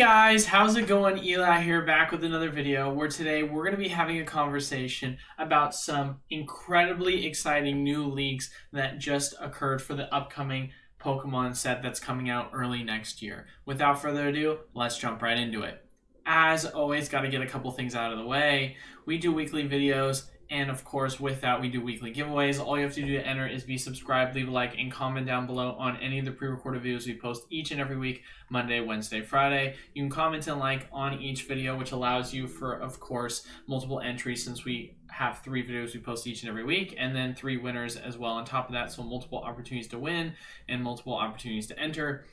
Guys, how's it going? Eli here, back with another video where today we're going to be having a conversation about some incredibly exciting new leaks that just occurred for the upcoming Pokemon set that's coming out early next year. Without further ado, let's jump right into it. As always, got to get a couple things out of the way. We do weekly videos, and of course, with that, we do weekly giveaways. All you have to do to enter is be subscribed, leave a like, and comment down below on any of the pre-recorded videos we post each and every week, Monday, Wednesday, Friday. You can comment and like on each video, which allows you for, of course, multiple entries since we have 3 videos we post each and every week, and then 3 winners as well on top of that, so multiple opportunities to win and multiple opportunities to enter.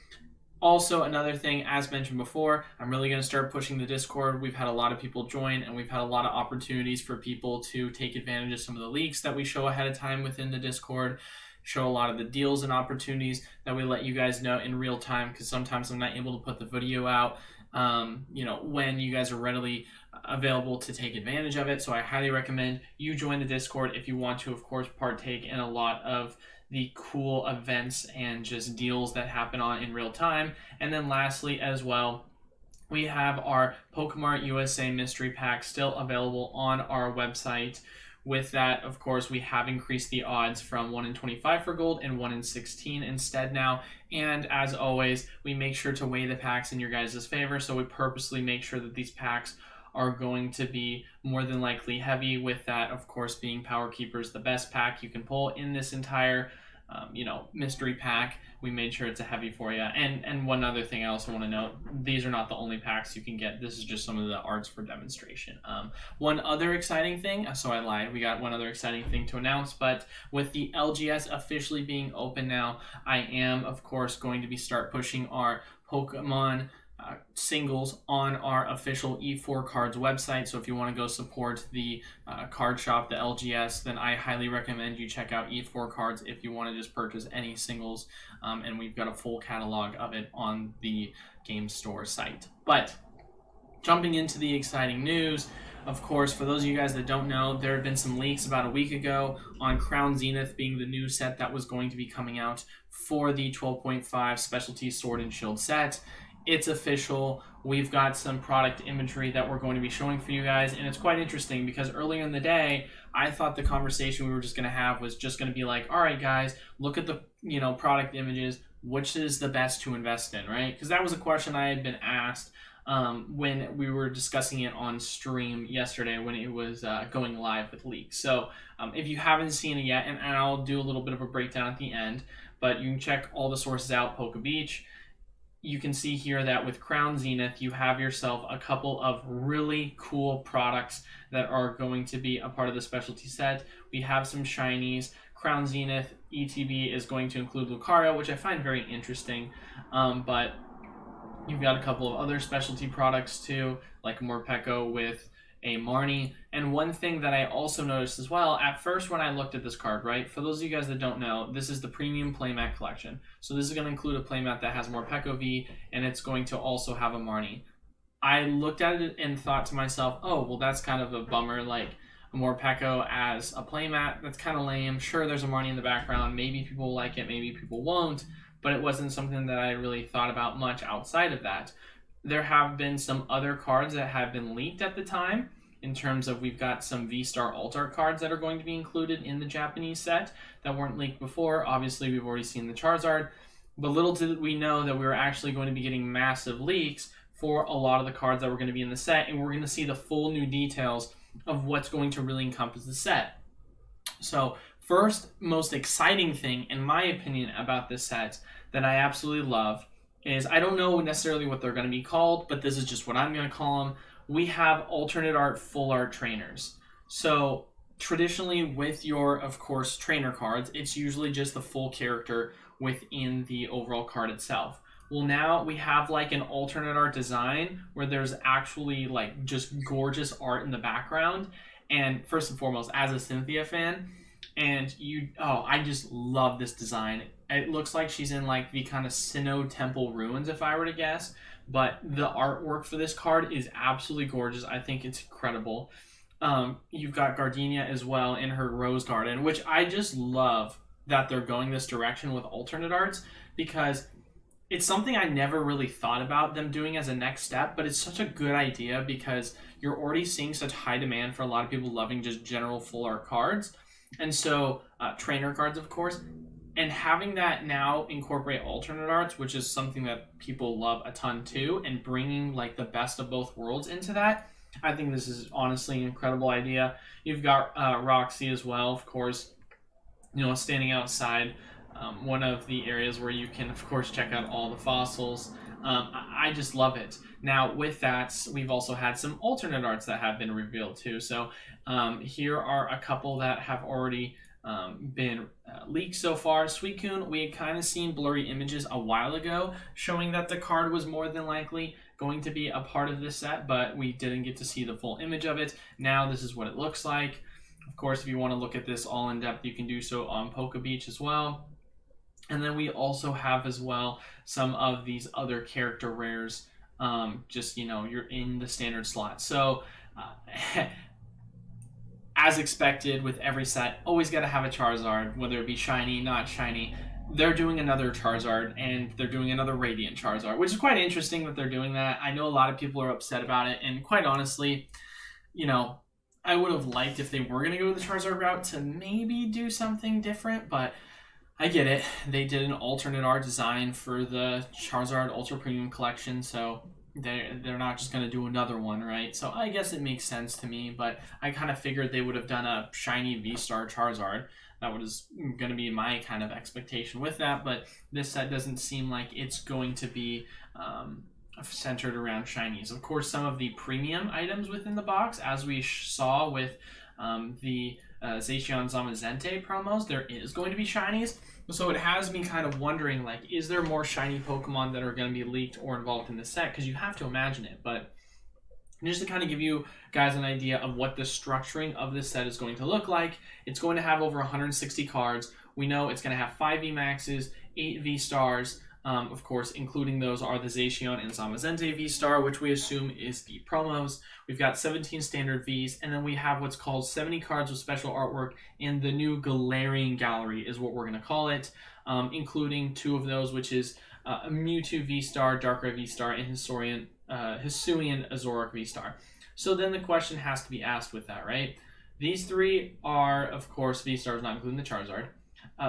Also, another thing, as mentioned before, I'm really going to start pushing the Discord. We've had a lot of people join, and we've had a lot of opportunities for people to take advantage of some of the leaks that we show ahead of time within the Discord, show a lot of the deals and opportunities that we let you guys know in real time, because sometimes I'm not able to put the video out, when you guys are readily available to take advantage of it. So I highly recommend you join the Discord if you want to, of course, partake in a lot of the cool events and just deals that happen on in real time. And then lastly as well, we have our PokemartUSA mystery pack still available on our website. With that, of course, we have increased the odds from 1 in 25 for gold and 1 in 16 instead now. And as always, we make sure to weigh the packs in your guys' favor. So we purposely make sure that these packs are going to be more than likely heavy, with that, of course, being Power Keepers, the best pack you can pull in this entire mystery pack. We made sure it's a heavy for you. And one other thing I also want to note, these are not the only packs you can get. This is just some of the arts for demonstration. One other exciting thing, so I lied, we got one other exciting thing to announce, but with the LGS officially being open now, I am, of course, going to start pushing our Pokemon singles on our official E4 Cards website. So if you want to go support the card shop, the LGS, then I highly recommend you check out E4 Cards if you want to just purchase any singles, and we've got a full catalog of it on the game store site. But jumping into the exciting news, of course, for those of you guys that don't know, there have been some leaks about a week ago on Crown Zenith being the new set that was going to be coming out for the 12.5 Specialty Sword and Shield set. It's official. We've got some product imagery that we're going to be showing for you guys, and it's quite interesting because earlier in the day, I thought the conversation we were just going to have was just going to be like, all right, guys, look at the product images. Which is the best to invest in, right? Because that was a question I had been asked when we were discussing it on stream yesterday when it was going live with leaks. So if you haven't seen it yet, and I'll do a little bit of a breakdown at the end, but you can check all the sources out, Poke Beach. You can see here that with Crown Zenith, you have yourself a couple of really cool products that are going to be a part of the specialty set. We have some shinies. Crown Zenith ETB is going to include Lucario, which I find very interesting, but you've got a couple of other specialty products too, like Morpeko with a Marnie. And one thing that I also noticed as well, at first when I looked at this card, right, for those of you guys that don't know, this is the premium playmat collection. So this is going to include a playmat that has Morpeko V, and it's going to also have a Marnie. I looked at it and thought to myself, oh, well, that's kind of a bummer, like a Morpeko as a playmat. That's kind of lame. Sure, there's a Marnie in the background. Maybe people will like it, maybe people won't, but it wasn't something that I really thought about much outside of that. There have been some other cards that have been leaked at the time, in terms of we've got some V-Star Alt-Art cards that are going to be included in the Japanese set that weren't leaked before. Obviously, we've already seen the Charizard, but little did we know that we were actually going to be getting massive leaks for a lot of the cards that were going to be in the set, and we're going to see the full new details of what's going to really encompass the set. So first, most exciting thing, in my opinion, about this set that I absolutely love is, I don't know necessarily what they're going to be called, but this is just what I'm going to call them. We have alternate art, full art trainers. So traditionally with your, of course, trainer cards, it's usually just the full character within the overall card itself. Well, now we have like an alternate art design where there's actually like just gorgeous art in the background. And first and foremost, as a Cynthia fan, and I just love this design. It looks like she's in like the kind of Sinnoh Temple ruins, if I were to guess. But the artwork for this card is absolutely gorgeous. I think it's incredible. You've got Gardenia as well in her Rose Garden, which I just love that they're going this direction with alternate arts, because it's something I never really thought about them doing as a next step, but it's such a good idea because you're already seeing such high demand for a lot of people loving just general full art cards. And so, trainer cards, of course, and having that now incorporate alternate arts, which is something that people love a ton too, and bringing like the best of both worlds into that, I think this is honestly an incredible idea. You've got Roxy as well, of course, standing outside one of the areas where you can, of course, check out all the fossils. I just love it. Now, with that, we've also had some alternate arts that have been revealed too. So here are a couple that have already been leaked so far. Suicune, we had kind of seen blurry images a while ago showing that the card was more than likely going to be a part of this set, but we didn't get to see the full image of it. Now this is what it looks like. Of course, if you want to look at this all in depth, you can do so on Pokebeach as well. And then we also have as well some of these other character rares. You're in the standard slot. So as expected with every set, always got to have a Charizard, whether it be shiny, not shiny. They're doing another Charizard, and they're doing another Radiant Charizard, which is quite interesting that they're doing that. I know a lot of people are upset about it, and quite honestly, I would have liked if they were going to go the Charizard route to maybe do something different, but I get it. They did an alternate art design for the Charizard Ultra Premium Collection, so they're not just going to do another one, right? So I guess it makes sense to me, but I kind of figured they would have done a shiny V-Star Charizard. That was going to be my kind of expectation with that, but this set doesn't seem like it's going to be centered around shinies. Of course, some of the premium items within the box, as we saw with the Zacian Zamazente promos, there is going to be shinies. So it has me kind of wondering, like, is there more shiny Pokemon that are going to be leaked or involved in this set? Because you have to imagine it. But just to kind of give you guys an idea of what the structuring of this set is going to look like, it's going to have over 160 cards. We know it's going to have 5 VMAXs, 8 V-Stars. Of course, including those are the Zacian and Zamazente V-Star, which we assume is the promos. We've got 17 standard Vs, and then we have what's called 70 cards with special artwork in the new Galarian Gallery is what we're going to call it, including 2 of those, which is a Mewtwo V-Star, Darkrai V-Star, and Hisuian Azoric V-Star. So then the question has to be asked with that, right? These 3 are, of course, V-Stars, not including the Charizard.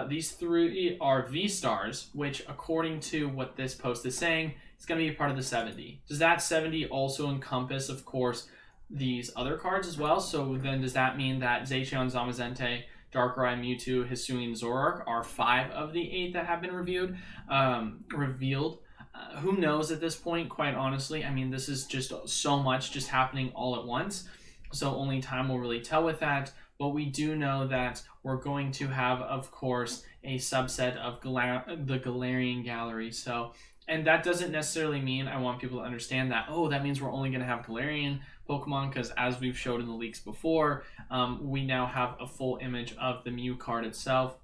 These 3 are V-Stars, which, according to what this post is saying, is going to be part of the 70. Does that 70 also encompass, of course, these other cards as well? So then does that mean that Zacian, Zamazente, Darkrai, Mewtwo, Hisuian, Zoroark are 5 of the 8 that have been revealed? Who knows at this point, quite honestly? I mean, this is just so much just happening all at once. So only time will really tell with that. But we do know that we're going to have, of course, a subset of the Galarian Gallery. So, and that doesn't necessarily mean, I want people to understand that, oh, that means we're only going to have Galarian Pokemon, because as we've showed in the leaks before, we now have a full image of the Mew card itself.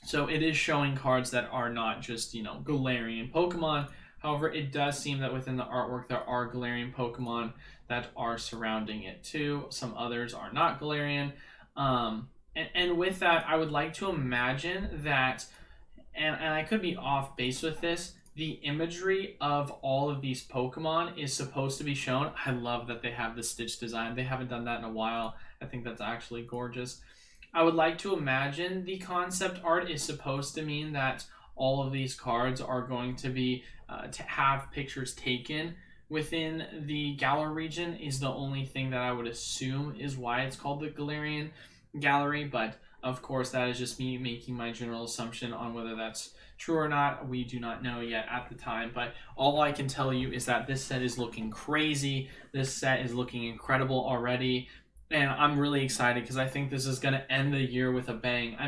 So it is showing cards that are not just, Galarian Pokemon. However, it does seem that within the artwork there are Galarian Pokemon that are surrounding it too. Some others are not Galarian. And with that, I would like to imagine that, and I could be off base with this, the imagery of all of these Pokemon is supposed to be shown. I love that they have the Stitch design. They haven't done that in a while. I think that's actually gorgeous. I would like to imagine the concept art is supposed to mean that all of these cards are going to be to have pictures taken within the Galar region is the only thing that I would assume is why it's called the Galarian Gallery. But of course, that is just me making my general assumption on whether that's true or not. We do not know yet at the time, but all I can tell you is that this set is looking crazy. This set is looking incredible already. And I'm really excited because I think this is going to end the year with a bang. I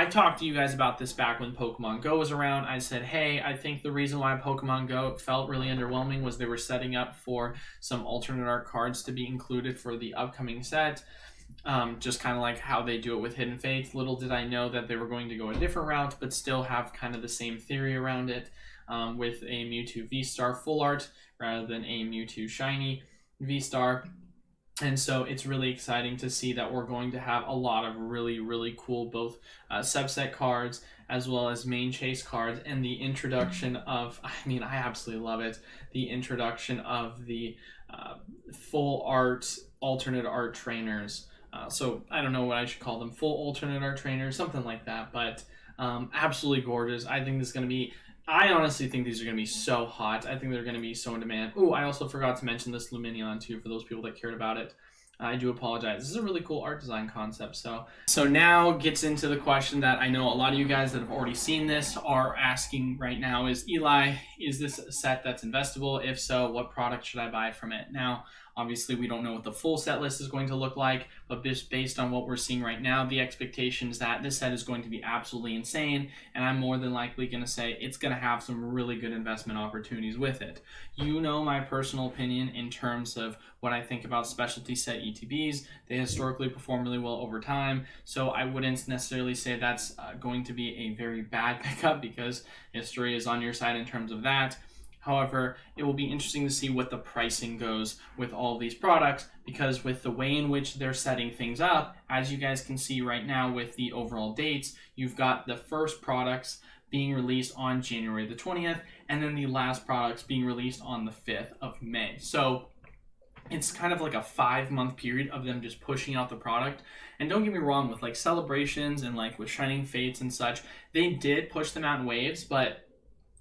talked to you guys about this back when Pokemon Go was around. I said, hey, I think the reason why Pokemon Go felt really underwhelming was they were setting up for some alternate art cards to be included for the upcoming set. Just kind of like how they do it with Hidden Fates. Little did I know that they were going to go a different route, but still have kind of the same theory around it, with a Mewtwo V-Star full art rather than a Mewtwo Shiny V-Star. And so it's really exciting to see that we're going to have a lot of really, really cool both subset cards as well as main chase cards, and the introduction of, I mean, I absolutely love it, the introduction of the full art, alternate art trainers. So I don't know what I should call them, full alternate art trainers, something like that, but absolutely gorgeous. I think this is going to be, I honestly think these are going to be so hot. I think they're going to be so in demand. Oh, I also forgot to mention this Luminion too, for those people that cared about it. I do apologize. This is a really cool art design concept. So now gets into the question that I know a lot of you guys that have already seen this are asking right now is, Eli, is this a set that's investable? If so, what product should I buy from it? Now, obviously, we don't know what the full set list is going to look like, but just based on what we're seeing right now, the expectation is that this set is going to be absolutely insane, and I'm more than likely going to say it's going to have some really good investment opportunities with it. You know my personal opinion in terms of what I think about specialty set ETBs. They historically perform really well over time, so I wouldn't necessarily say that's going to be a very bad pickup, because history is on your side in terms of that. However, it will be interesting to see what the pricing goes with all these products, because with the way in which they're setting things up, as you guys can see right now with the overall dates, you've got the first products being released on January the 20th, and then the last products being released on the 5th of May. So it's kind of like a 5-month period of them just pushing out the product. And don't get me wrong, with like celebrations and like with Shining Fates and such, they did push them out in waves, but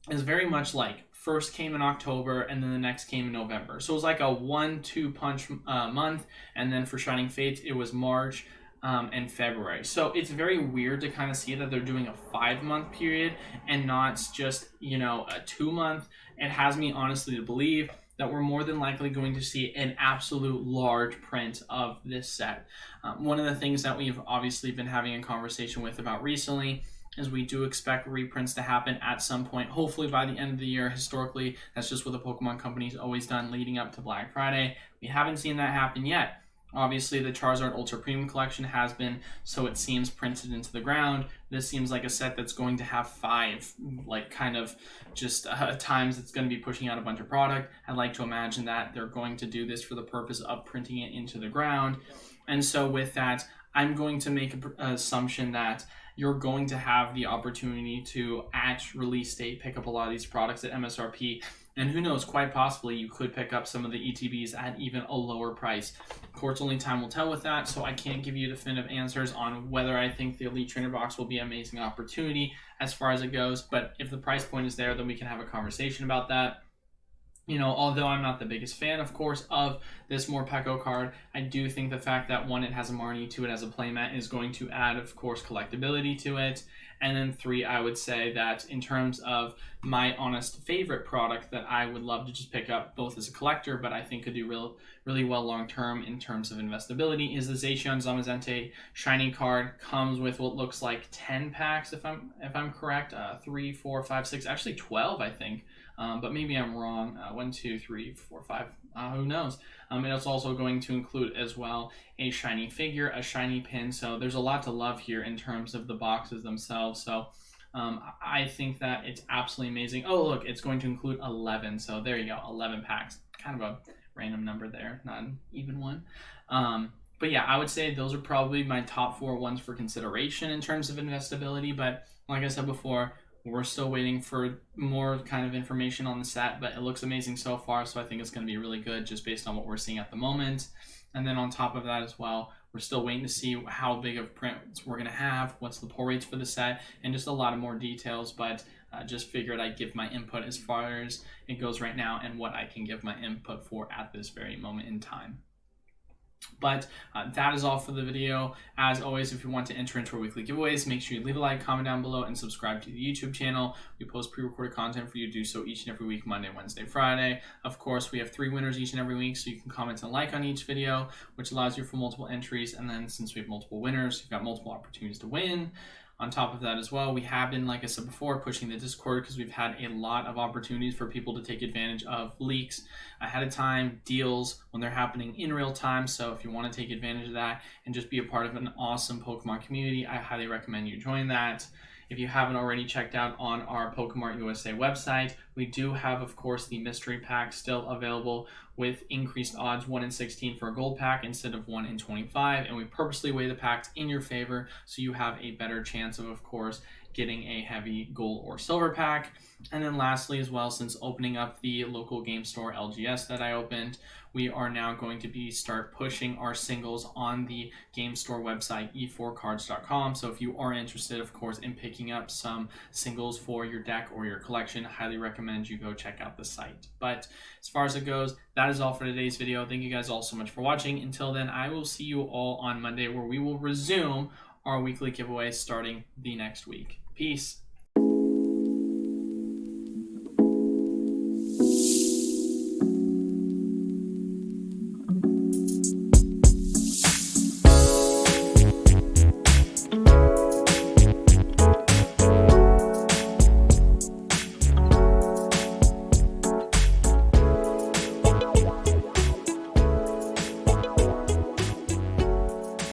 it's very much like first came in October and then the next came in November. So it was like a 1-2 punch month, and then for Shining Fates it was March and February. So it's very weird to kind of see that they're doing a 5-month period and not just, you know, a 2-month. It has me honestly to believe that we're more than likely going to see an absolute large print of this set. One of the things that we've obviously been having a conversation with about recently is we do expect reprints to happen at some point, hopefully by the end of the year. Historically, that's just what the Pokemon company's always done leading up to Black Friday. We haven't seen that happen yet. Obviously, the Charizard Ultra Premium Collection has been, so it seems, printed into the ground. This seems like a set that's going to have 5, like, kind of just times it's going to be pushing out a bunch of product. I'd like to imagine that they're going to do this for the purpose of printing it into the ground. And so with that, I'm going to make an assumption that you're going to have the opportunity to, at release date, pick up a lot of these products at MSRP. And who knows, quite possibly you could pick up some of the ETBs at even a lower price. Of course, only time will tell with that, so I can't give you definitive answers on whether I think the Elite Trainer Box will be an amazing opportunity as far as it goes. But if the price point is there, then we can have a conversation about that. You know, although I'm not the biggest fan, of course, of this Morpeko card, I do think the fact that, 1, it has a Marnie, 2, it has a playmat is going to add, of course, collectability to it. And then 3, I would say that in terms of my honest favorite product that I would love to just pick up both as a collector, but I think could do really well long-term in terms of investability, is the Zacian Zamazenta Shiny card. Comes with what looks like 10 packs, if I'm correct. 3, 4, 5, 6, actually 12, I think. But maybe I'm wrong. 1, 2, 3, 4, 5. Who knows? And it's also going to include as well a shiny figure, a shiny pin. So there's a lot to love here in terms of the boxes themselves. So I think that it's absolutely amazing. Oh, look, it's going to include 11. So there you go, 11 packs. Kind of a random number there, not an even one. But yeah, I would say those are probably my top 4 ones for consideration in terms of investability. But like I said before, we're still waiting for more kind of information on the set, but it looks amazing so far, so I think it's going to be really good just based on what we're seeing at the moment. And then on top of that as well, we're still waiting to see how big of prints we're going to have, what's the pull rates for the set, and just a lot of more details. But just figured I'd give my input as far as it goes right now and what I can give my input for at this very moment in time. But that is all for the video. As always, if you want to enter into our weekly giveaways, make sure you leave a like, comment down below, and subscribe to the YouTube channel. We post pre-recorded content for you to do so each and every week, Monday, Wednesday, Friday. Of course, we have 3 winners each and every week, so you can comment and like on each video, which allows you for multiple entries. And then since we have multiple winners, you've got multiple opportunities to win. On top of that as well, we have been, like I said before, pushing the Discord because we've had a lot of opportunities for people to take advantage of leaks ahead of time, deals when they're happening in real time. So if you want to take advantage of that and just be a part of an awesome Pokemon community, I highly recommend you join that. If you haven't already checked out on our PokemartUSA website, We do have, of course, the mystery pack still available with increased odds, 1 in 16 for a gold pack instead of 1 in 25, and we purposely weigh the packs in your favor so you have a better chance of course, getting a heavy gold or silver pack. And then lastly as well, since opening up the local game store LGS that I opened, we are now going to start pushing our singles on the game store website, e4cards.com. So if you are interested, of course, in picking up some singles for your deck or your collection, I highly recommend you go check out the site. But as far as it goes, that is all for today's video. Thank you guys all so much for watching. Until then, I will see you all on Monday, where we will resume our weekly giveaways starting the next week. Peace.